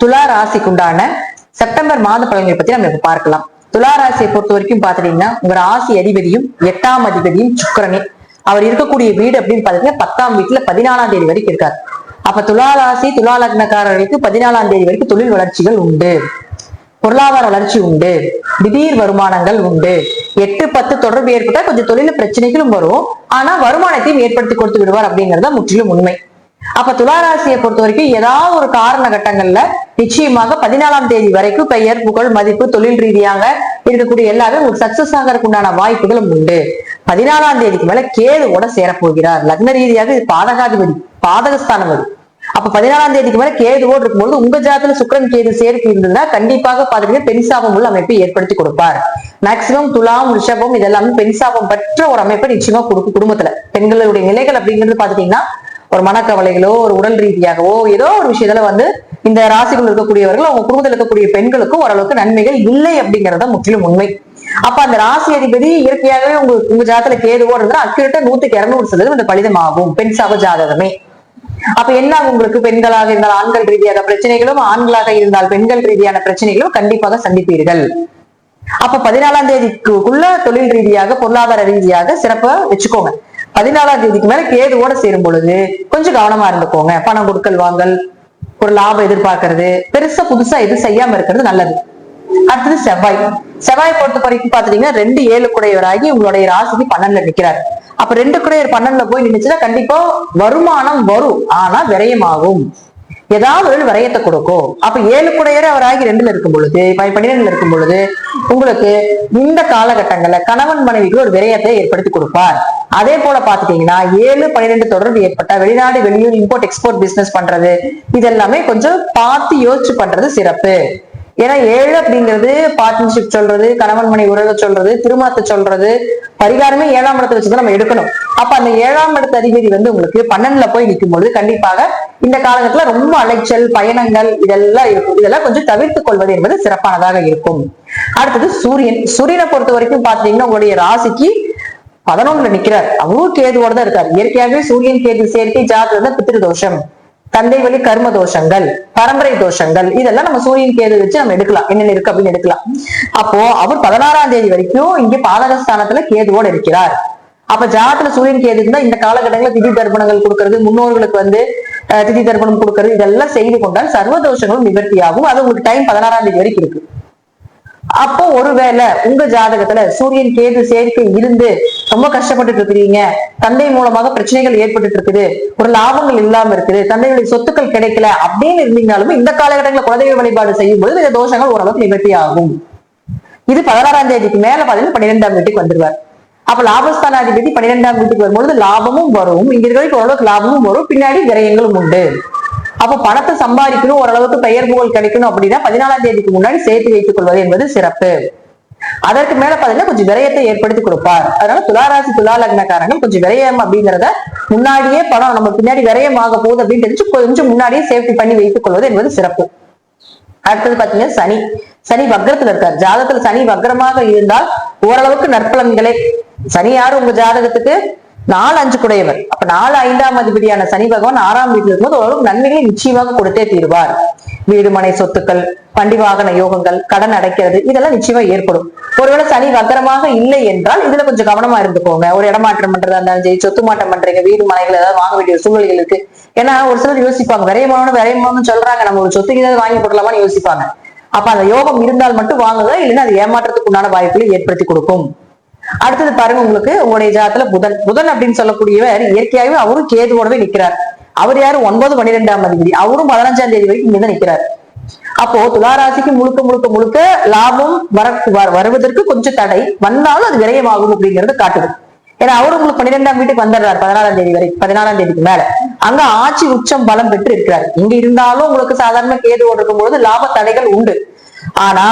துலா ராசிக்குண்டான September மாத பலன்களை பத்தி நம்ம இப்ப பார்க்கலாம். துலா ராசியை பொறுத்த வரைக்கும் பாத்துட்டீங்கன்னா உங்க ராசி அதிபதியும் 8ஆம் அதிபதியும் சுக்கிரனே. அவர் இருக்கக்கூடிய வீடு அப்படின்னு பாத்தீங்கன்னா 10ஆம் வீட்டுல 14ஆம் தேதி வரைக்கும் இருக்காரு. அப்ப துலா ராசி துலா லக்னக்காரர்களுக்கு 14ஆம் தேதி வரைக்கும் தொழில் வளர்ச்சிகள் உண்டு, பொருளாதார வளர்ச்சி உண்டு, திடீர் வருமானங்கள் உண்டு. 8-10 தொடர்பு ஏற்பட்டா கொஞ்சம் தொழில பிரச்சனைகளும் வரும், ஆனா வருமானத்தையும் ஏற்படுத்தி கொடுத்து விடுவார் அப்படிங்கறத முற்றிலும் உண்மை. அப்ப துளாராசியை பொறுத்த வரைக்கும் ஏதாவது ஒரு காரண கட்டங்கள்ல நிச்சயமாக 14ஆம் தேதி வரைக்கும் பெயர் புகழ் மதிப்பு தொழில் ரீதியாக இருக்கக்கூடிய எல்லாமே உங்களுக்கு சக்சஸ் ஆகிறதுக்கு உண்டான வாய்ப்புகளும் உண்டு. 14ஆம் தேதிக்கு மேல கேதுவோட சேரப்போகிறார். லக்ன ரீதியாக இது பாதகாதிபதி, பாதகஸ்தானம் அது. அப்ப 14ஆம் தேதிக்கு மேல கேதுவோடு இருக்கும்போது உங்க ஜாதகத்துல சுக்கிரன் கேது சேர்க்கை இருந்ததுன்னா கண்டிப்பாக பாத்தீங்கன்னா பெண் சாபம் உள்ள அமைப்பை ஏற்படுத்தி கொடுப்பார். மேக்சிமம் துலாம் ரிஷபம் இதெல்லாமே பெண் சாபம் பெற்ற ஒரு அமைப்பை நிச்சயமா கொடுக்கும். குடும்பத்துல பெண்களுடைய நிலைகள் அப்படிங்கிறது பாத்துட்டீங்கன்னா ஒரு மனக்கவலைகளோ ஒரு உடல் ரீதியாகவோ ஏதோ ஒரு விஷயத்துல இந்த ராசிகள் இருக்கக்கூடியவர்கள் அவங்க குடும்பத்தில் இருக்கக்கூடிய பெண்களுக்கும் ஓரளவுக்கு நன்மைகள் இல்லை அப்படிங்கறத முற்றிலும் உண்மை. அப்ப அந்த ராசி அதிபதி இயற்கையாகவே உங்க ஜாதகத்துல கேதுவோடு இருந்தா அக்யூரேட்டா 100% இந்த பலிதமாகும் பெண் சாப ஜாதகமே. அப்ப என்ன உங்களுக்கு பெண்களாக இருந்தால் ஆண்கள் ரீதியாக பிரச்சனைகளும், ஆண்களாக இருந்தால் பெண்கள் ரீதியான பிரச்சனைகளும் கண்டிப்பாக சந்திப்பீர்கள். அப்ப 14ஆம் தேதிக்குள்ள தொழில் ரீதியாக பொருளாதார ரீதியாக சிறப்பா வச்சுக்கோங்க. 14ஆம் தேதிக்கு மேல கேதுவோட சேரும் பொழுது கொஞ்சம் கவனமா இருந்துக்கோங்க. பணம் கொடுக்கல் வாங்கல், ஒரு லாபம் எதிர்பார்க்கறது, பெருசா புதுசா எதுவும் செய்யாம இருக்கிறது நல்லது. அடுத்தது செவ்வாய் பொறுத்த வரைக்கும் பாத்தீங்கன்னா 2 7 குடையவராகி உங்களுடைய ராசிக்கு 12ல நிக்கிறார். அப்ப 2 குடையர் 12ல போய் நின்னுச்சுன்னா கண்டிப்பா வருமானம் வரும், ஆனா விரயமாகும், ஏதாவது ஒரு விரயத்தை கொடுக்கும். அப்ப 7 குடையர் அவராகி 2ல இருக்கும் பொழுது 12ல இருக்கும் பொழுது உங்களுக்கு இந்த காலகட்டங்கள்ல கணவன் மனைவிக்கு ஒரு விரயத்தை ஏற்படுத்தி கொடுப்பார். அதே போல பாத்துட்டீங்கன்னா 7-12 தொடர்பு ஏற்பட்டா வெளிநாடு வெளியூர் இம்போர்ட் எக்ஸ்போர்ட் பிசினஸ் பண்றது இதெல்லாமே கொஞ்சம் பார்த்து யோசிச்சு பண்றது சிறப்பு. ஏன்னா 7 அப்படிங்கிறது பார்ட்னர்ஷிப் சொல்றது, கணவன் மனைவி உறவை சொல்றது, திருமணத்தை சொல்றது, பரிகாரமே 7ஆம் இடத்தை வச்சுதான் நம்ம எடுக்கணும். அப்ப அந்த 7ஆம் இடத்து அதிபதி உங்களுக்கு 12ல போய் நிற்கும் பொழுது கண்டிப்பாக இந்த காலகட்டத்துல ரொம்ப அலைச்சல் பயணங்கள் இதெல்லாம் இருக்கும். இதெல்லாம் கொஞ்சம் தவிர்த்துக் கொள்வது என்பது சிறப்பானதாக இருக்கும். அடுத்தது சூரியனை பொறுத்த வரைக்கும் பாத்தீங்கன்னா உங்களுடைய ராசிக்கு 11ல நிக்கிறார். அவரும் கேதுவோட தான் இருக்காரு. இயற்கையாகவே சூரியன் கேது சேர்க்கை ஜாதகத்துல பித்ரு தோஷம், தந்தை வழி கர்ம தோஷங்கள், பரம்பரை தோஷங்கள் இதெல்லாம் நம்ம சூரியன் கேது வச்சு நம்ம எடுக்கலாம், என்னென்ன இருக்கு அப்படின்னு எடுக்கலாம். அப்போ அவர் 16ஆம் தேதி வரைக்கும் இங்கே பாதகஸ்தானத்துல கேதுவோட இருக்கிறார். அப்ப ஜாதகத்துல சூரியன் கேது இருந்தா இந்த காலகட்டங்களில் திதி தர்ப்பணங்கள் கொடுக்கறது, முன்னோர்களுக்கு திதி தர்ப்பணம் கொடுக்கறது இதெல்லாம் செய்து கொண்டால் சர்வ தோஷங்களும் நிவர்த்தி ஆகும். அது உங்களுக்கு டைம் 16ஆம் தேதி வரைக்கும் இருக்கு. அப்போ ஒருவேளை உங்க ஜாதகத்துல சூரியன் கேது சேர்க்கை இருந்து ரொம்ப கஷ்டப்பட்டு இருக்கிறீங்க, தந்தை மூலமாக பிரச்சனைகள் ஏற்பட்டு இருக்குது, ஒரு லாபங்கள் இல்லாம இருக்குது, தந்தையுடைய சொத்துக்கள் கிடைக்கல அப்படின்னு இருந்தீங்கனாலும் இந்த காலகட்டங்களில் குலதெய்வ வழிபாடு செய்யும் பொழுது இந்த தோஷங்கள் ஓரளவுக்கு நிவர்த்தி ஆகும். இது 16ஆம் தேதிக்கு மேல பாத்தீங்கன்னா 12ஆம் வீட்டுக்கு வந்துருவார். அப்ப லாபஸ்தானாதிபதி 12ஆம் வீட்டுக்கு வரும்பொழுது லாபமும் வரும், இங்க இருக்கிற ஓரளவுக்கு லாபமும் வரும், பின்னாடி விரயங்களும் உண்டு. அப்ப பணத்தை சம்பாதிக்கணும், ஓரளவுக்கு பெயர் புகழ் கிடைக்கணும் அப்படின்னா 14ஆம் தேதிக்கு முன்னாடி சேர்த்து வைத்துக் கொள்வது என்பது சிறப்பு. அதற்கு மேல பாத்தீங்கன்னா கொஞ்சம் விரயத்தை ஏற்படுத்தி கொடுப்பார். அதனால துளாராசி துலா லக்னக்காரங்கள் கொஞ்சம் விரயம் அப்படிங்கிறத முன்னாடியே பணம் நம்ம பின்னாடி விரயம் ஆக போகுது அப்படின்னு தெரிஞ்சு கொஞ்சம் முன்னாடியே சேஃப்டி பண்ணி வைத்துக் கொள்வது என்பது சிறப்பு. அடுத்தது பாத்தீங்கன்னா சனி வக்ரத்துல இருக்கார். ஜாதகத்துல சனி வக்ரமாக இருந்தால் ஓரளவுக்கு நற்பலன்களே. சனி யாரு உங்க ஜாதகத்துக்கு 4-5 குடையவர். அப்ப 4-5ஆம் அதிபதியான சனி பகவான் 6ஆம் வீட்டில் இருக்கும்போது ஓரளவுக்கு நன்மைகளை நிச்சயமாக கொடுத்தே தீர்வார். வீடு மனை சொத்துக்கள், வண்டி வாகன யோகங்கள், கடன் அடைக்கிறது இதெல்லாம் நிச்சயமா ஏற்படும். ஒருவேளை சனி வக்கரமாக இல்லை என்றால் இதுல கொஞ்சம் கவனமா இருந்துக்கோங்க. ஒரு இடமாற்றம் பண்றதா இருந்தாலும் சரி, சொத்து மாற்றம் பண்றீங்க, வீடு மனைகள் ஏதாவது வாங்க வேண்டிய சூழ்நிலைகள் இருக்கு. ஏன்னா ஒரு சிலர் யோசிப்பாங்க விரயமானு சொல்றாங்க, நம்ம ஒரு சொத்துக்கு ஏதாவது வாங்கி போடலாமான்னு யோசிப்பாங்க. அப்ப அந்த யோகம் இருந்தால் மட்டும் வாங்குங்க, இல்லைன்னா அது ஏமாற்றத்துக்கு உண்டான வாய்ப்புகளை ஏற்படுத்தி கொடுக்கும். அடுத்தது பாருங்க, உங்களுக்கு உங்களுடைய ஜாதகத்துல புதன் அப்படின்னு சொல்லக்கூடியவர் இயற்கையாகவே அவரும் கேதுவோடவே நிக்கிறார். அவர் யாரு 9-12ஆம் அதிபதி, அவரும் 15ஆம் தேதி வரைக்கும் இங்கதான் நிக்கிறார். அப்போ துளாராசிக்கு முழுக்க லாபம் வருவதற்கு கொஞ்சம் தடை வந்தாலும் அது விரயமாகும் அப்படிங்கறது காட்டுது. ஏன்னா அவரு உங்களுக்கு 12ஆம் வீட்டுக்கு வந்துடுறாரு 16ஆம் தேதி வரை. 14ஆம் தேதிக்கு மேல அங்க ஆட்சி உச்சம் பலம் பெற்று இருக்கிறார். இங்க இருந்தாலும் உங்களுக்கு சாதாரண கேதுவோடு இருக்கும்போது லாப தடைகள் உண்டு. ஆனா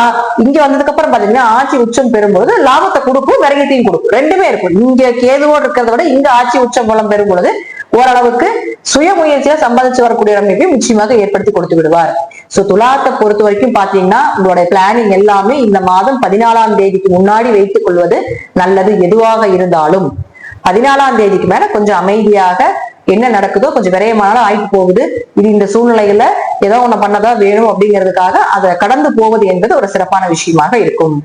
இங்க வந்ததுக்கு அப்புறம் பாத்தீங்கன்னா ஆட்சி உச்சம் பெறும்போது லாபத்தை கொடுக்கும், விரயத்தையும் கொடுக்கும், ரெண்டுமே இருக்கும். இங்க கேதுவோடு இருக்கிறத விட இங்க ஆட்சி உச்சம் பலம் பெறும் பொழுது ஓரளவுக்கு சுய முயற்சியா சம்பாதிச்சு வரக்கூடிய அமைப்பையும் நிச்சயமாக ஏற்படுத்தி கொடுத்து விடுவார். சோ துலாத்தை பொறுத்த வரைக்கும் பாத்தீங்கன்னா உங்களுடைய பிளானிங் எல்லாமே இந்த மாதம் 14ஆம் தேதிக்கு முன்னாடி வைத்துக் கொள்வது நல்லது. எதுவாக இருந்தாலும் 14ஆம் தேதிக்கு மேல கொஞ்சம் அமைதியாக என்ன நடக்குதோ கொஞ்சம் விரயமானாலும் ஆயிட்டு போகுது. இது இந்த சூழ்நிலையில ஏதோ ஒண்ணு பண்ணதான் வேணும் அப்படிங்கிறதுக்காக அதை கடந்து போவது என்பது ஒரு சிறப்பான விஷயமாக இருக்கும்.